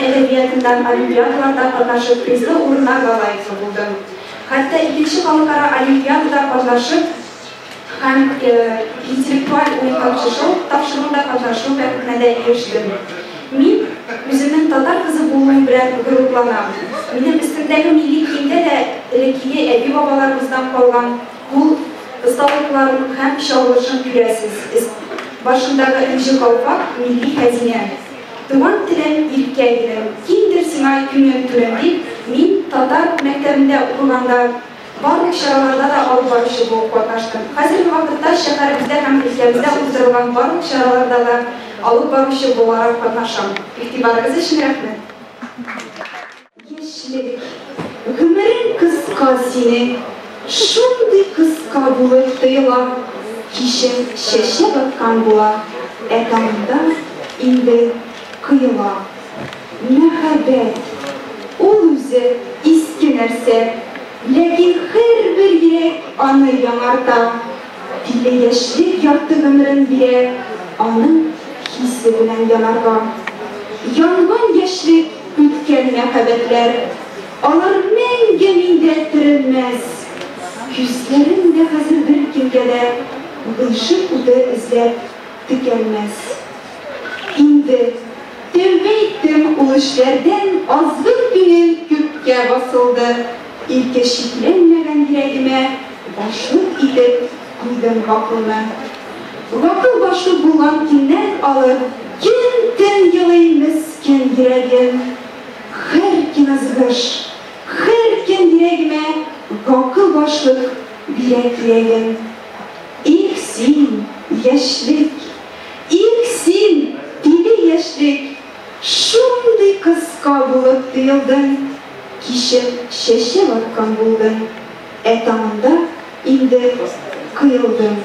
edebiyatından olimpiyadalarda kazanışıp prizli uğruna layık buldu. Hatta ikinci halkara olimpiyadada kazanışıp hem intellektual oyun tavşırında kazanışıp ve eriştim. Min özümün Tatar kızı bulmayı bilen gururlanam. Benim üstümdeki milli kiyimde de elekiye evi babalarımızdan kalan bu ıstalıkların hem şahlaşın küresiz. Başındaki inci kalpak milli hazine. Tuğan tilem ilkeğilim. Kimdir Sinay günün türendi? Min Tatar mektebinde okulanda barlık şaralarda da alıp barışı bulup katlaştım. Hazırki vakitte şehrimizde hem ülkemizde uydurılan barlık şaralarda da alıp barışı bularak katlaşam. İhtibarınız için rahmet. Yeşillik, ömrün kıska seni, şundi kıska bulup dıyla, kişi şeşe bakkan bula, etamında indi kıyıla. Mehabet, ol üzü iskinirse, lakin her bir yürek anı yanarda, dili yaşlık yaktı ömrün bire, anın hissi bilen yanarga. Yangan yaşlık ütken mehabetler, alar menge minde tirilmez. Yüzlerimde hazır bir kimgede, ışık uda izlep tükenmez. İndi, tevbe ettim o işlerden, azgın günün köpke basıldı. İlk eşitlenmeden yüreğime, başlık edip koydum vakılını. Vakıl başlık bulan kimden alır, kimden yılıymışken yüreğim. Her kim azgış, her kim yüreğime, vakıl başlık yüreğim. İlk sin, yaşlık, ilk sin, dili yaşlık, şundi kıska bulup dıyıldın. Kişi şeşe bakkan buldun, etamında indi kıyıldın.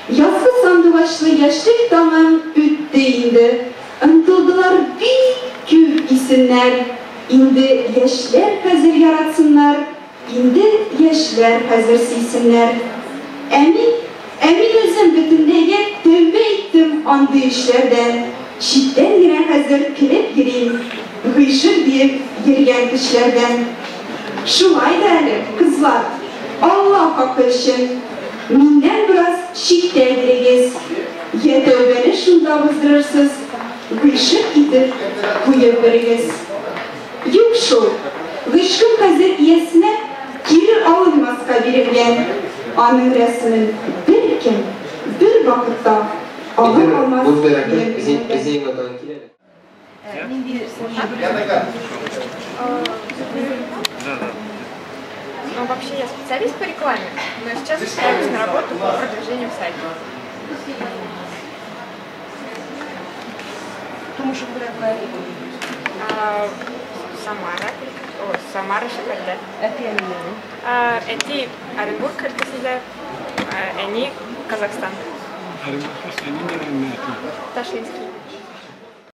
Yazgı sandıvaşlı yaşlık damın üttü indi, ıntıldılar büyük isimler, indi yaşlar hazır yaratsınlar, indi yaşlar hazır silsinler. Emin özüm bütünleye tövbe ettim andı işlerden, şitten giren hazır kilip gireyim, hışır deyip girgen kişilerden. Şulay değerli kızlar, Allah hakkı için minden biraz şik değdiririz. Ya tövbeni şunda vızdırırsız, hışır idip kuyup veririz. Yok şu, hışkın hazır iyesine geri alınmazka birilgen. Anın resmin bir kim, bir vakitta alın olmaz. Bu beraber bize yoldan girelim. Но вообще я специалист по рекламе, но сейчас устраиваюсь на работу по продвижению сайта. Самара şehirde. Eti Оренбург ülkesinde, eni Kazakistan. Оренбург, eni nereden? Taşlinski.